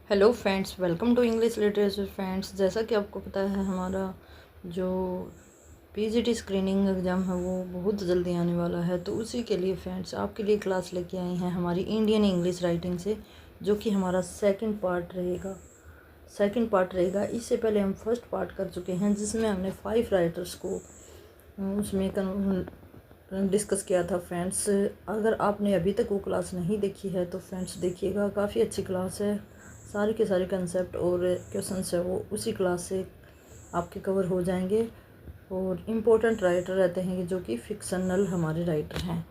Hello friends, welcome to English literature friends. जैसा कि आपको पता है, हमारा जो पीजीटी स्क्रीनिंग एग्ज़ाम है वो बहुत जल्दी आने वाला है। तो उसी के लिए फ्रेंड्स आपके लिए क्लास लेके आई हैं हमारी इंडियन इंग्लिश राइटिंग से, जो कि हमारा सेकंड पार्ट रहेगा। इससे पहले हम फर्स्ट पार्ट कर चुके हैं, जिसमें हमने 5 राइटर्स को उसमें डिस्कस किया था फ्रेंड्स। अगर आपने अभी तक वो क्लास नहीं देखी है तो फ्रेंड्स देखिएगा, काफ़ी अच्छी क्लास है। सारे के सारे कंसेप्ट और क्वेश्चंस है वो उसी क्लास से आपके कवर हो जाएंगे। और इम्पोर्टेंट राइटर रहते हैं जो कि फिक्शनल हमारे राइटर हैं।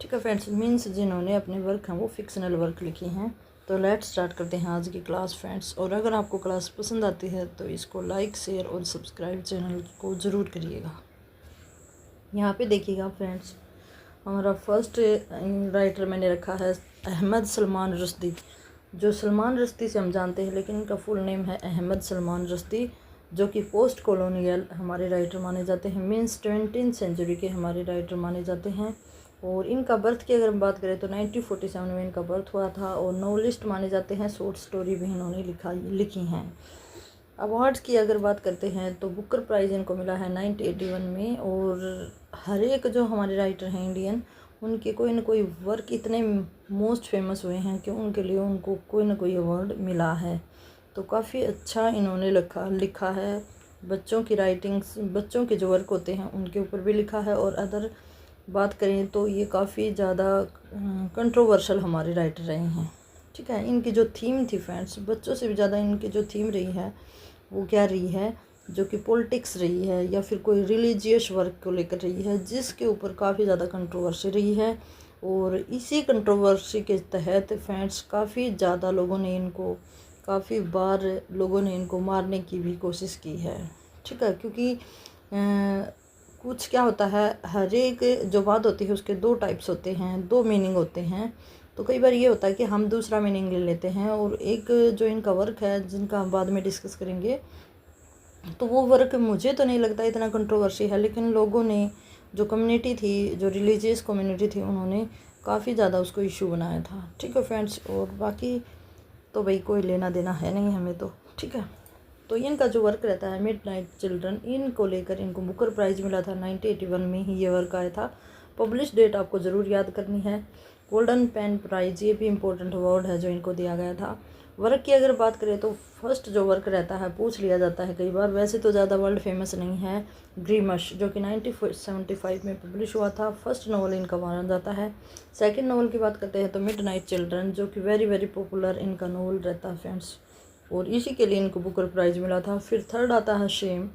ठीक है फ्रेंड्स, मीन्स जिन्होंने अपने वर्क हैं वो फिक्शनल वर्क लिखे हैं। तो लेट्स स्टार्ट करते हैं आज की क्लास फ्रेंड्स। और अगर आपको क्लास पसंद आती है तो इसको लाइक, शेयर और सब्सक्राइब चैनल को ज़रूर करिएगा। यहाँ पे देखिएगा फ्रेंड्स, हमारा फर्स्ट राइटर मैंने रखा है अहमद सलमान रश्दी। जो सलमान रश्दी से हम जानते हैं, लेकिन इनका फुल नेम है अहमद सलमान रश्दी, जो कि पोस्ट कॉलोनियल हमारे राइटर माने जाते हैं। मीन्स 20th सेंचुरी के हमारे राइटर माने जाते हैं। और इनका बर्थ की अगर हम बात करें तो 1947 में इनका बर्थ हुआ था। और नॉवेलिस्ट माने जाते हैं, शॉर्ट स्टोरी भी इन्होंने लिखी हैं। अवार्ड्स की अगर बात करते हैं तो बुकर प्राइज़ इनको मिला है 1981 में। और हर एक जो हमारे राइटर हैं इंडियन, उनके कोई ना कोई वर्क इतने मोस्ट फेमस हुए हैं कि उनके लिए उनको कोई ना कोई अवार्ड मिला है। तो काफ़ी अच्छा इन्होंने लिखा है। बच्चों की राइटिंग्स, बच्चों के जो वर्क होते हैं उनके ऊपर भी लिखा है। और अदर बात करें तो ये काफ़ी ज़्यादा कंट्रोवर्शियल हमारे राइटर रहे हैं। ठीक है, इनकी जो थीम थी फ्रेंड्स, बच्चों से भी ज़्यादा इनकी जो थीम रही है वो क्या रही है, जो कि पॉलिटिक्स रही है या फिर कोई रिलीजियस वर्क को लेकर रही है, जिसके ऊपर काफ़ी ज़्यादा कंट्रोवर्सी रही है। और इसी कंट्रोवर्सी के तहत फ्रेंड्स काफ़ी ज़्यादा काफ़ी बार लोगों ने इनको मारने की भी कोशिश की है। ठीक है, क्योंकि कुछ क्या होता है, हर एक जो बात होती है उसके 2 टाइप्स होते हैं, 2 मीनिंग होते हैं। तो कई बार ये होता है कि हम दूसरा मीनिंग ले लेते हैं। और एक जो इनका वर्क है, जिनका हम बाद में डिस्कस करेंगे, तो वो वर्क मुझे तो नहीं लगता इतना कंट्रोवर्सी है, लेकिन लोगों ने, जो कम्युनिटी थी, जो रिलीजियस कम्युनिटी थी, उन्होंने काफ़ी ज़्यादा उसको इशू बनाया था। ठीक है फ्रेंड्स, और बाकी तो भाई कोई लेना देना है नहीं हमें तो। ठीक है, तो इनका जो वर्क रहता है मिडनाइट चिल्ड्रन, इनको लेकर इनको बुकर प्राइज़ मिला था 1981 में ही ये वर्क आया था। पब्लिश डेट आपको ज़रूर याद करनी है। गोल्डन पेन प्राइज़, ये भी इम्पोर्टेंट अवार्ड है जो इनको दिया गया था। वर्क की अगर बात करें तो फर्स्ट जो वर्क रहता है, पूछ लिया जाता है कई बार, वैसे तो ज़्यादा वर्ल्ड फेमस नहीं है, ग्रीमश, जो कि 1975 में पब्लिश हुआ था। फर्स्ट नॉवल इनका माना जाता है। सेकंड नॉवल की बात करते हैं तो मिडनाइट चिल्ड्रन, जो कि वेरी वेरी पॉपुलर इनका नॉवल रहता है फ्रेंड्स, और इसी के लिए इनको बुकर प्राइज़ मिला था। फिर थर्ड आता है शेम।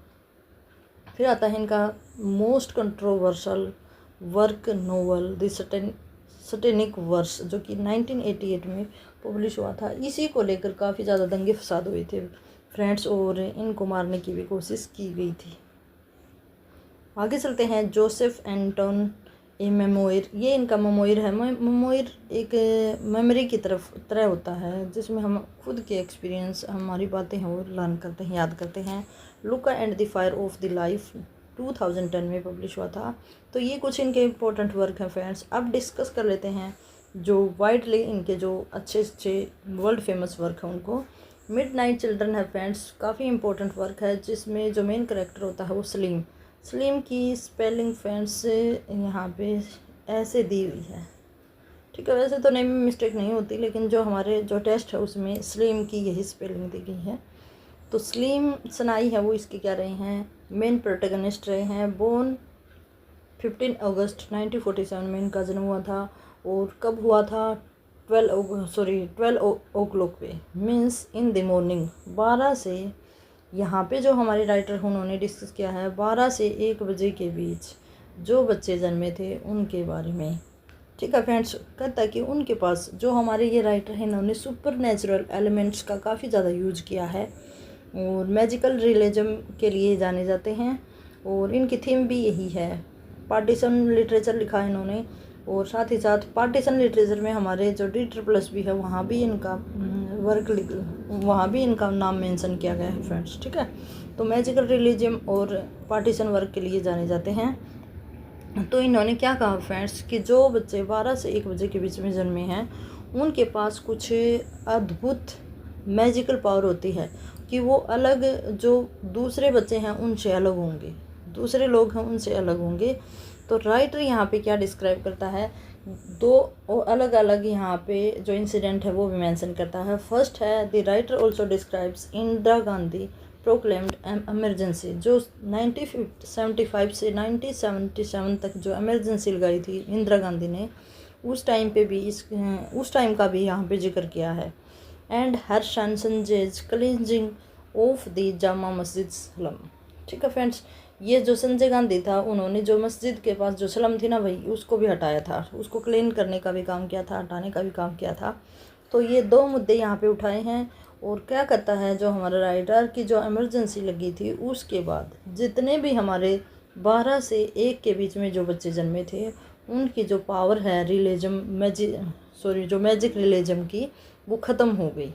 फिर आता है इनका most controversial work novel the Satanic Verses, जो कि 1988 में पब्लिश हुआ था। इसी को लेकर काफ़ी ज़्यादा दंगे फसाद हुए थे फ्रेंड्स, और इनको मारने की भी कोशिश की गई थी। आगे चलते हैं, जोसेफ एंटोन ए मेमोयर। ये इनका मेमोयर है। मेमोयर एक मेमोरी की तरह होता है, जिसमें हम खुद के एक्सपीरियंस, हमारी बातें हैं वो लर्न करते हैं, याद करते हैं। Luka and the Fire of the Life 2010 में पब्लिश हुआ था। तो ये कुछ इनके इम्पोर्टेंट वर्क हैं फ्रेंड्स। अब डिस्कस कर लेते हैं जो वाइडली इनके जो अच्छे वर्ल्ड फेमस वर्क हैं उनको। मिडनाइट चिल्ड्रन है फ्रेंड्स, काफ़ी इंपॉर्टेंट वर्क है, जिसमें जो मेन करेक्टर होता है वो सलीम की स्पेलिंग फ्रेंड्स यहाँ पे ऐसे दी हुई है। ठीक है, वैसे तो नेम में मिस्टेक नहीं होती, लेकिन जो हमारे जो टेस्ट है उसमें सलीम की यही स्पेलिंग दी गई है। तो सलीम सनाई है वो इसके क्या रहे हैं, मेन प्रोटैगनिस्ट रहे हैं। बोर्न 15 अगस्त 1947 में इनका जन्म हुआ था। और कब हुआ था, 12 o'clock पे, मीन्स इन द मॉर्निंग, 12 से, यहाँ पे जो हमारे राइटर उन्होंने डिस्कस किया है 12 से 1 बजे के बीच जो बच्चे जन्मे थे उनके बारे में। ठीक है फ्रेंड्स, कहता है कि उनके पास, जो हमारे ये राइटर हैं, इन्होंने सुपर नेचुरल एलिमेंट्स का काफ़ी ज़्यादा यूज किया है और मैजिकल रियलिज्म के लिए जाने जाते हैं। और इनकी थीम भी यही है। पार्टीशन लिटरेचर लिखा है इन्होंने, और साथ ही साथ पार्टीशन लिटरेचर में हमारे जो D++ भी है, वहाँ भी इनका वहाँ भी इनका नाम मेंशन किया गया है फ्रेंड्स। ठीक है, तो मैजिकल रियलिज्म और पार्टीशन वर्क के लिए जाने जाते हैं। तो इन्होंने क्या कहा फ्रेंड्स, कि जो बच्चे 12 से 1 बजे के बीच में जन्मे हैं, उनके पास कुछ अद्भुत मैजिकल पावर होती है कि वो अलग, जो दूसरे बच्चे हैं उनसे अलग होंगे, दूसरे लोग हैं उनसे अलग होंगे। तो राइटर यहाँ पे क्या डिस्क्राइब करता है, दो अलग अलग यहाँ पे जो इंसिडेंट है वो भी मेंशन करता है। फर्स्ट है, the writer also describes Indira Gandhi proclaimed emergency, जो 1975 से 1977 तक जो एमरजेंसी लगाई थी इंदिरा गांधी ने, उस टाइम पे भी उस टाइम का भी यहाँ पे जिक्र किया है। And her Sanjay's cleansing of the Jama Masjid slum. ठीक है फ्रेंड्स, ये जो संजय गांधी था, उन्होंने जो मस्जिद के पास जो स्लम थी ना भाई, उसको भी हटाया था, उसको क्लीन करने का भी काम किया था, हटाने का भी काम किया था। तो ये दो मुद्दे यहाँ पे उठाए हैं। और क्या करता है जो हमारा राइटर की जो इमरजेंसी लगी थी, उसके बाद जितने भी हमारे 12 से 1 के बीच में जो बच्चे जन्मे थे, उनकी जो पावर है जो मैजिक रिलीजम की, वो ख़त्म हो गई।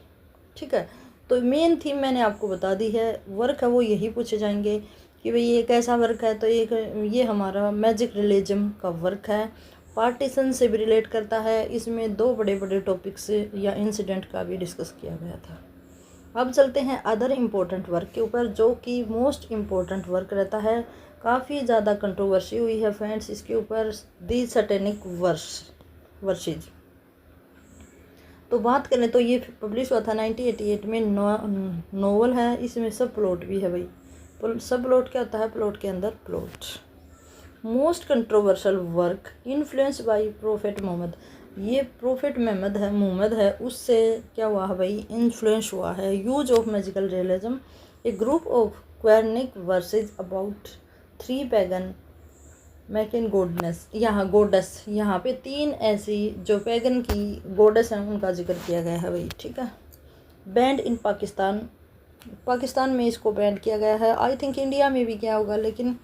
ठीक है, तो मेन थीम मैंने आपको बता दी है। वर्क है वो यही पूछे जाएंगे कि भाई ये कैसा वर्क है, तो ये हमारा मैजिक रिलीजम का वर्क है। पार्टीशन से भी रिलेट करता है, इसमें 2 बड़े बड़े टॉपिक्स या इंसिडेंट का भी डिस्कस किया गया था। अब चलते हैं अदर इम्पोर्टेंट वर्क के ऊपर, जो कि मोस्ट इम्पोर्टेंट वर्क रहता है। काफ़ी ज़्यादा कंट्रोवर्सी हुई है फ्रेंड्स इसके ऊपर, दी सैटेनिक वर्सेज। तो बात करें तो ये पब्लिश हुआ था 1988 में, नोवेल है, इसमें सब प्लॉट भी है भाई। सब प्लॉट क्या होता है, प्लॉट के अंदर plot. Most controversial work influence by prophet Muhammad. ये प्रोफेट मोहम्मद है, उससे क्या हुआ है भाई, इन्फ्लुएंस हुआ है। Use of magical realism, a group of Quranic verses about 3 pagan Meccan goddess. यहाँ पे 3 ऐसी जो पैगन की गोडेस हैं उनका जिक्र किया गया है भाई। ठीक है, बैंड इन पाकिस्तान में इसको बैंड किया गया है। आई थिंक इंडिया में भी किया होगा, लेकिन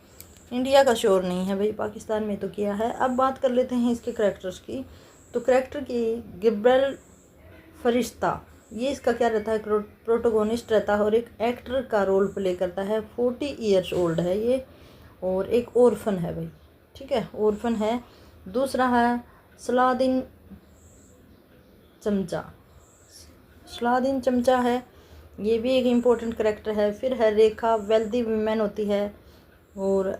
इंडिया का श्योर नहीं है भाई, पाकिस्तान में तो किया है। अब बात कर लेते हैं इसके करैक्टर्स की। तो करैक्टर की गिब्रेल फरिश्ता, ये इसका क्या रहता है, प्रोटोगोनिस्ट रहता है और एक एक्टर का रोल प्ले करता है। 40 ईयर्स ओल्ड है ये, और एक ऑर्फन है भाई। ठीक है, ऑर्फन है। दूसरा है सलादीन चमचा है, ये भी एक इम्पोर्टेंट करैक्टर है। फिर है रेखा, वेल्दी वीमेन होती है। और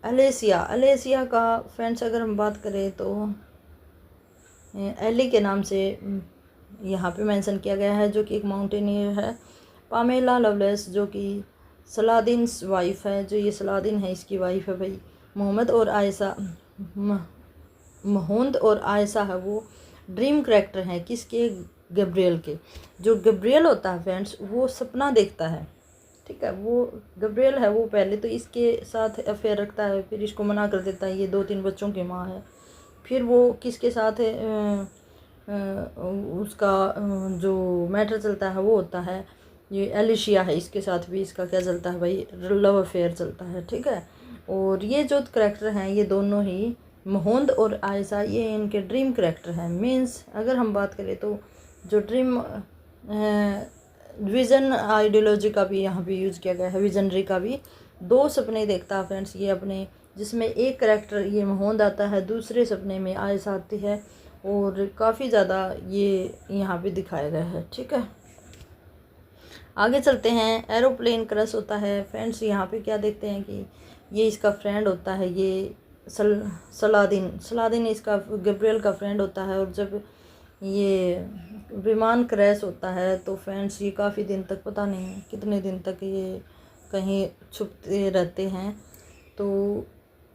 अलेसिया का फ्रेंड्स अगर हम बात करें तो एली के नाम से यहाँ पे मेंशन किया गया है, जो कि एक माउंटेनियर है। पामेला लवलेस, जो कि सलादीन वाइफ है, जो ये सलादीन है इसकी वाइफ है भाई। मोहम्मद और आयशा है, वो ड्रीम करैक्टर हैं किसके, गब्रियल के। जो गब्रियल होता है फ्रेंड्स, वो सपना देखता है। ठीक है, वो गब्रियल है, वो पहले तो इसके साथ अफेयर रखता है, फिर इसको मना कर देता है, ये 2-3 बच्चों की माँ है। फिर वो किसके साथ उसका जो मैटर चलता है वो होता है, ये एलिशिया है, इसके साथ भी इसका क्या चलता है भाई, लव अफेयर चलता है। ठीक है, और ये जो करैक्टर हैं ये दोनों ही मोहम्मद और आयशा, ये इनके ड्रीम करैक्टर हैं। मीन्स अगर हम बात करें तो जो ड्रीम विज़न आइडियोलॉजी का भी यहाँ पे यूज़ किया गया है, विजनरी का भी। 2 सपने देखता है फ्रेंड्स ये अपने, जिसमें एक करैक्टर ये मोहम्मद आता है, दूसरे सपने में आयशा आती है, और काफ़ी ज़्यादा ये यहाँ पे दिखाया गया है। ठीक है, आगे चलते हैं। एरोप्लेन क्रश होता है फ्रेंड्स, यहाँ पे क्या देखते हैं कि ये इसका फ्रेंड होता है, ये सलादीन इसका गब्रियल का फ्रेंड होता है। और जब ये विमान क्रैश होता है तो फ्रेंड्स ये काफ़ी दिन तक, पता नहीं कितने दिन तक ये कहीं छुपते रहते हैं। तो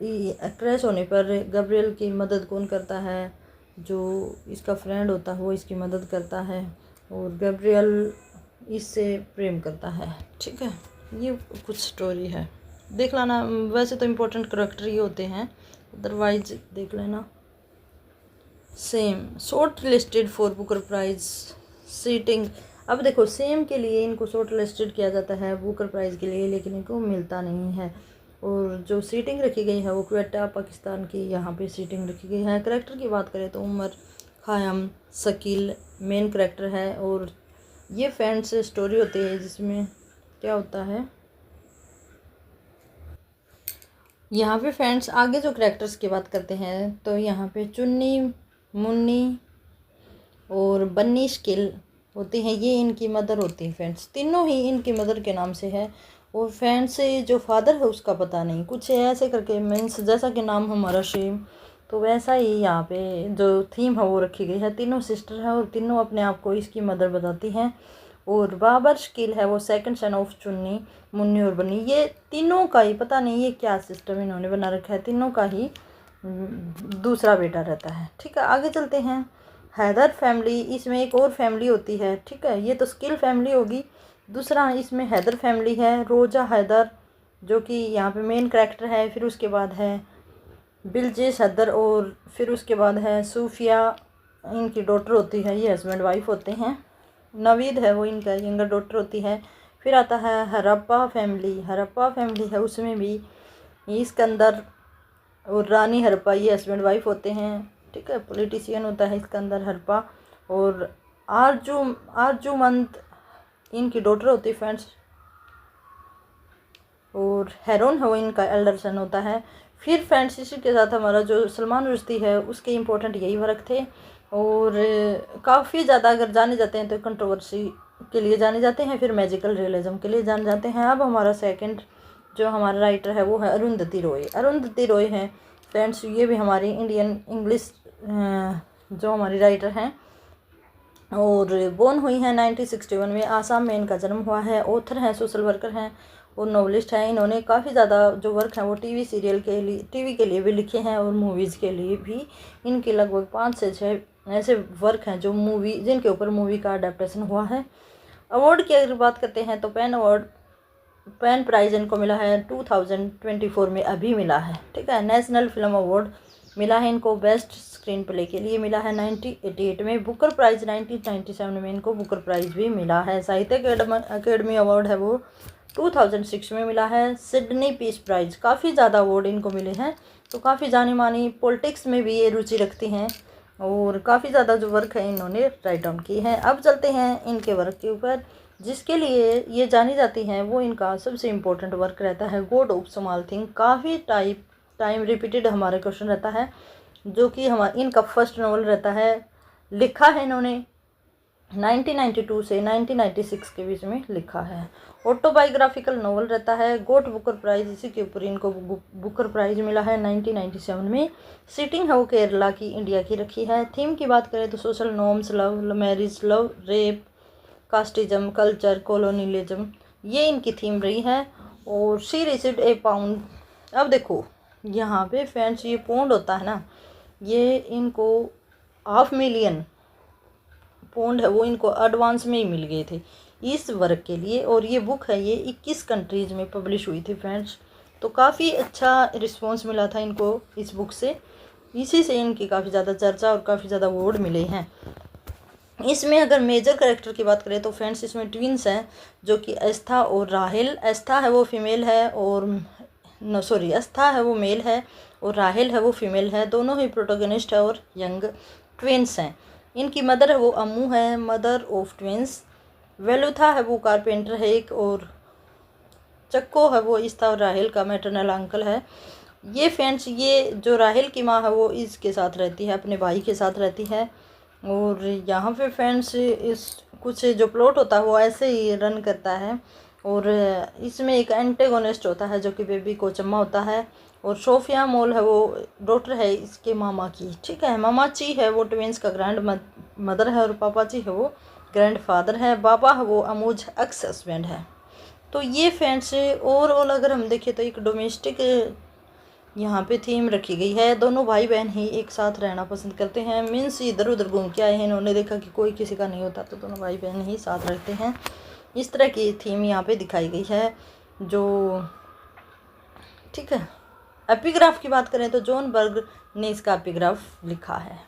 क्रैश होने पर गब्रियल की मदद कौन करता है, जो इसका फ्रेंड होता है वो इसकी मदद करता है, और गब्रियल इससे प्रेम करता है। ठीक है, ये कुछ स्टोरी है, देख लेना। वैसे तो इम्पोर्टेंट करैक्टर ही होते हैं, अदरवाइज देख लेना। Same shortlisted for Booker prize sitting. अब देखो, सेम के लिए इनको शॉर्ट लिस्टेड किया जाता है बुकर प्राइज़ के लिए, लेकिन इनको मिलता नहीं है। और जो सीटिंग रखी गई है वो क्वेटा पाकिस्तान की यहाँ पे सीटिंग रखी गई है। करैक्टर की बात करें तो उमर ख़याम शकील मेन करैक्टर है। और ये फ्रेंड्स स्टोरी होती है जिसमें क्या होता है, यहाँ पे फ्रेंड्स आगे जो करैक्टर्स की बात करते हैं तो यहाँ पे चुन्नी, मुन्नी और बन्नी शकील होती हैं, ये इनकी मदर होती है फ्रेंड्स। तीनों ही इनकी मदर के नाम से है। और फ्रेंड्स जो फादर है उसका पता नहीं, कुछ ऐसे करके मीन्स जैसा कि नाम हमारा सेम, तो वैसा ही यहाँ पे जो थीम है वो रखी गई है। तीनों सिस्टर हैं और तीनों अपने आप को इसकी मदर बताती हैं। और बाबर शकील है वो सेकंड सन ऑफ चुन्नी, मुन्नी और बनी। ये तीनों का ही पता नहीं ये क्या सिस्टम इन्होंने बना रखा है, तीनों का ही दूसरा बेटा रहता है। ठीक है, आगे चलते हैं। हैदर फैमिली, इसमें एक और फैमिली होती है। ठीक है, ये तो स्किल फैमिली होगी। दूसरा इसमें हैदर फैमिली है, रोजा हैदर जो कि यहाँ पे मेन कैरेक्टर है। फिर उसके बाद है बिलजेस हैदर और फिर उसके बाद है सूफिया, इनकी डॉटर होती है, ये हस्बैंड वाइफ होते हैं। नवीद है वो इनका यंगर डॉटर होती है। फिर आता है हरप्पा फैमिली, हरप्पा फैमिली है उसमें भी इसकंदर और रानी हरप्पा, ये हस्बैंड वाइफ होते हैं। ठीक है, पॉलिटिशियन होता है इसके अंदर हरप्पा। और आरजूमंद इनकी डॉटर होती है फ्रेंड्स। और हेरोन है वो इनका एल्डर सन होता है। फिर फ्रेंड्स इसी के साथ हमारा जो सलमान रुश्दी है उसके इम्पोर्टेंट यही वर्क थे। और काफ़ी ज़्यादा अगर जाने जाते हैं तो कंट्रोवर्सी के लिए जाने जाते हैं, फिर मैजिकल रियलिज्म के लिए जाने जाते हैं। अब हमारा सेकंड जो हमारा राइटर है वो है अरुंधति रॉय। अरुंधति रॉय हैं फ्रेंड्स, ये भी हमारी इंडियन इंग्लिश जो हमारी राइटर हैं। और बोर्न हुई हैं 1961 में, आसाम में इनका जन्म हुआ है। ऑथर हैं, सोशल वर्कर हैं और नॉवलिस्ट हैं। इन्होंने काफ़ी ज़्यादा जो वर्क हैं वो टीवी सीरियल के लिए, टीवी के लिए भी लिखे हैं और मूवीज़ के लिए भी। इनके लगभग 5 से 6 ऐसे वर्क हैं जो मूवी जिनके ऊपर मूवी का अडेप्टेशन हुआ है। अवार्ड की अगर बात करते हैं तो पेन प्राइज़ इनको मिला है 2024 में, अभी मिला है। ठीक है, नेशनल फिल्म अवार्ड मिला है इनको, बेस्ट स्क्रीन प्ले के लिए मिला है 1988 में। बुकर प्राइज़ 1997 में इनको बुकर प्राइज़ भी मिला है। साहित्य अकेडमी अवार्ड है वो 2006 में मिला है। सिडनी पीस प्राइज़, काफ़ी ज़्यादा अवार्ड इनको मिले हैं, तो काफ़ी जानी मानी। पॉलिटिक्स में भी ये रुचि रखती हैं और काफ़ी ज़्यादा जो वर्क है इन्होंने राइट डाउन की है। अब चलते हैं इनके वर्क के ऊपर। जिसके लिए ये जानी जाती हैं वो इनका सबसे इम्पोर्टेंट वर्क रहता है गॉड ऑफ स्मॉल थिंग। काफ़ी टाइम रिपीटेड हमारे क्वेश्चन रहता है, जो कि इनका फर्स्ट नॉवल रहता है। लिखा है इन्होंने 1992 से 1996 के बीच में लिखा है। ऑटोबायोग्राफिकल नॉवल रहता है। गोट बुकर प्राइज़, इसी के ऊपर इनको बुकर प्राइज़ मिला है 1997 में। सिटिंग है वो केरला की, इंडिया की रखी है। थीम की बात करें तो social norms, love marriage, love rape, casteism, culture, colonialism, ये इनकी थीम रही है। और शी रिसीव्ड ए पाउंड। अब देखो यहाँ पे फ्रेंड्स ये पौंड होता है ना, ये इनको 500,000 पौंड है वो इनको एडवांस में ही मिल गए थे इस वर्क के लिए। और ये बुक है ये 21 कंट्रीज़ में पब्लिश हुई थी फ्रेंड्स, तो काफ़ी अच्छा रिस्पॉन्स मिला था इनको इस बुक से। इसी से इनकी काफ़ी ज़्यादा चर्चा और काफ़ी ज़्यादा अवार्ड मिले हैं। इसमें अगर मेजर कैरेक्टर की बात करें तो फ्रेंड्स इसमें ट्विंस हैं जो कि एस्था और राहेल। एस्था है वो फीमेल है और एस्था है वो मेल है और राहेल है वो फीमेल है। दोनों ही प्रोटोगनिस्ट है और यंग ट्विंस हैं। इनकी मदर है वो अम्मू है, मदर ऑफ ट्विंस। वेलुथा है वो कारपेंटर है एक, और चक्को है वो एस्था और राहेल का मैटरनल अंकल है। ये फ्रेंड्स ये जो राहेल की माँ है वो इसके साथ रहती है, अपने भाई के साथ रहती है। और यहाँ पे फ्रेंड्स इस कुछ जो प्लॉट होता है वो ऐसे ही रन करता है। और इसमें एक एंटेगोनिस्ट होता है जो कि बेबी कोचम्मा होता है। और सोफिया मोल है वो डॉटर है इसके मामा की। ठीक है, मामाची है वो ट्विंस का ग्रैंड मदर है और पापाची है वो ग्रैंड फादर है। बाबा है वो अमूज एक्स हस्बैंड है। तो ये फ्रेंड्स ओवरऑल अगर हम देखें तो एक डोमेस्टिक यहाँ पे थीम रखी गई है। दोनों भाई बहन ही एक साथ रहना पसंद करते हैं। मीन्स इधर उधर घूम के आए हैं, इन्होंने देखा कि कोई किसी का नहीं होता तो दोनों भाई बहन ही साथ रहते हैं। इस तरह की थीम यहाँ पे दिखाई गई है जो ठीक है। एपिग्राफ की बात करें तो जॉन बर्ग ने इसका एपिग्राफ लिखा है।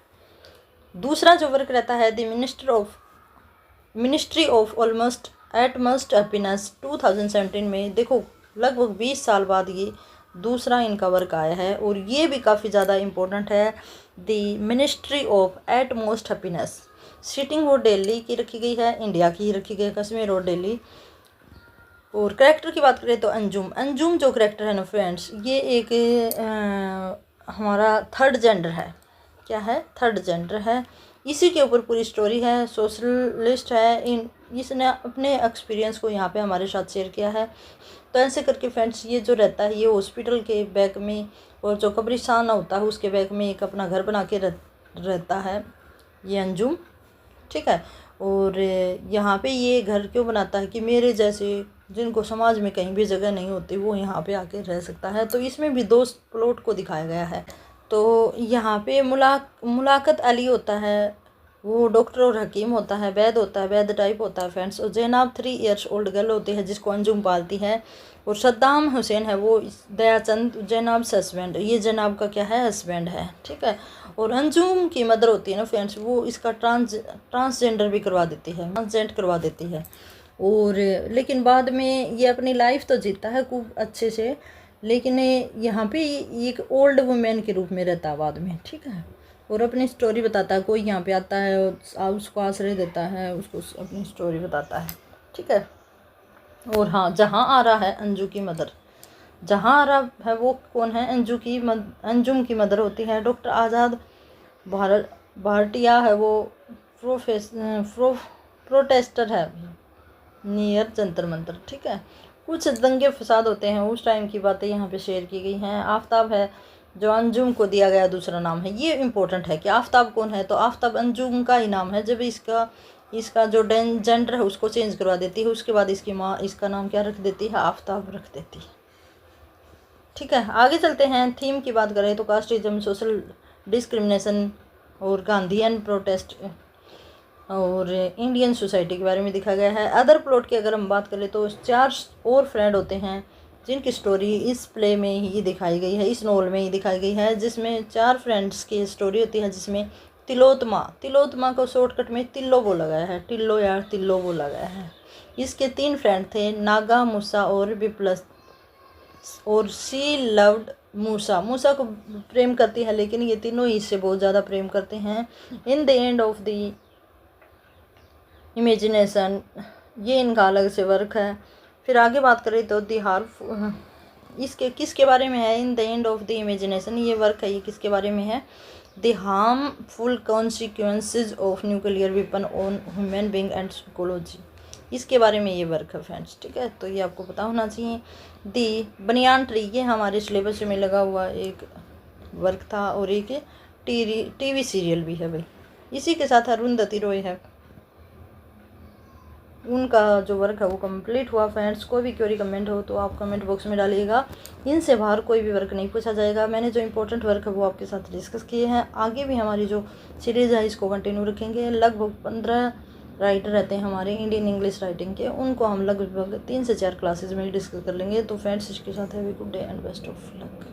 दूसरा जो वर्क रहता है the ministry of almost utmost happiness 2017 में। देखो लगभग 20 साल बाद ये दूसरा इनका वर्क आया है और ये भी काफ़ी ज़्यादा इम्पोर्टेंट है। The ministry of utmost happiness. Sitting वो दिल्ली की रखी गई है, इंडिया की रखी गई है, कश्मीर और दिल्ली। और कैरेक्टर की बात करें तो अंजुम जो कैरेक्टर है ना फ्रेंड्स, ये एक हमारा थर्ड जेंडर है। क्या है? थर्ड जेंडर है। इसी के ऊपर पूरी स्टोरी है। सोशलिस्ट है, इसने अपने एक्सपीरियंस को यहाँ पे हमारे साथ शेयर किया है। तो ऐसे करके फ्रेंड्स ये जो रहता है ये हॉस्पिटल के बैक में और जो कब्रिस्तान होता है उसके बैक में एक अपना घर बना के रहता है ये अंजुम, ठीक है। और यहाँ पे ये घर क्यों बनाता है कि मेरे जैसे जिनको समाज में कहीं भी जगह नहीं होती वो यहाँ पे आके रह सकता है। तो इसमें भी दो प्लॉट को दिखाया गया है। तो यहाँ पे मुलाकात अली होता है, वो डॉक्टर और हकीम होता है, वैद होता है, वैद टाइप होता है फ्रेंड्स। और जैनाब 3 ईयर्स ओल्ड गर्ल होती है जिसको अंजुम पालती है। और सद्दाम हुसैन है वो दयाचंद जैनाब से हस्बैंड, ये जैनाब का क्या है हस्बैंड है, ठीक है। और अंजुम की मदर होती है ना फ्रेंड्स, वो इसका ट्रांसजेंडर भी करवा देती है, ट्रांसजेंड करवा देती है। और लेकिन बाद में ये अपनी लाइफ तो जीता है खूब अच्छे से, लेकिन यहाँ पे एक ओल्ड वुमेन के रूप में रहता है बाद में, ठीक है। और अपनी स्टोरी बताता है, कोई यहाँ पे आता है और उसको आश्रय देता है, उसको अपनी स्टोरी बताता है, ठीक है। और हाँ, जहाँ आ रहा है अंजू की मदर, जहाँ आ रहा है वो कौन है, अंजुम की मदर होती है डॉक्टर आज़ाद भाटिया है, वो प्रोटेस्टर है नियर जंतर मंतर, ठीक है। कुछ दंगे फसाद होते हैं उस टाइम की बातें यहाँ पे शेयर की गई हैं। आफ्ताब है जो अंजुम को दिया गया दूसरा नाम है, ये इम्पोर्टेंट है कि आफ्ताब कौन है, तो आफ्ताब अंजुम का ही नाम है। जब इसका जो जेंडर है उसको चेंज करवा देती है, उसके बाद इसकी माँ इसका नाम क्या रख देती है, आफ्ताब रख देती है, ठीक है। आगे चलते हैं। थीम की बात करें तो कास्टिज्म, सोशल डिस्क्रिमिनेशन और गांधीयन प्रोटेस्ट और इंडियन सोसाइटी के बारे में दिखा गया है। अदर प्लॉट की अगर हम बात करें तो 4 और फ्रेंड होते हैं जिनकी स्टोरी इस प्ले में ही दिखाई गई है, इस नॉवल में ही दिखाई गई है, जिसमें 4 फ्रेंड्स की स्टोरी होती है, जिसमें तिलोत्मा को शॉर्टकट में तिल्लो बोला गया है, टिल्लो या तिल्लो बोला गया है। इसके 3 फ्रेंड थे, नागा, मूसा और विप्लस। और शी लव्ड मूसा को प्रेम करती है, लेकिन ये तीनों ही इससे बहुत ज़्यादा प्रेम करते हैं। In the end of the imagination, ये इनका अलग से वर्क है। फिर आगे बात करें तो दी हार्म, इसके किसके बारे में है, in the end of the imagination, ये वर्क है, ये किसके बारे में है, the harmful consequences of nuclear weapon on human being and psychology, इसके बारे में ये वर्क है फ्रेंड्स, ठीक है। तो ये आपको पता होना चाहिए। दी बनियान ट्री, ये हमारे सिलेबस में लगा हुआ एक वर्क था और एक टीवी सीरियल भी है भाई। इसी के साथ अरुंधति रॉय है, उनका जो वर्क है वो कंप्लीट हुआ फ्रेंड्स। कोई भी क्वेरी कमेंट हो तो आप कमेंट बॉक्स में डालिएगा, इनसे बाहर कोई भी वर्क नहीं पूछा जाएगा। मैंने जो इंपॉर्टेंट वर्क है वो आपके साथ डिस्कस किए हैं। आगे भी हमारी जो सीरीज़ है इसको कंटिन्यू रखेंगे। लगभग 15 राइटर रहते हैं हमारे इंडियन इंग्लिश राइटिंग के, उनको हम लगभग 3 से 4 क्लासेज में डिस्कस कर लेंगे। तो फ्रेंड्स इसके साथ है we good day and best of luck.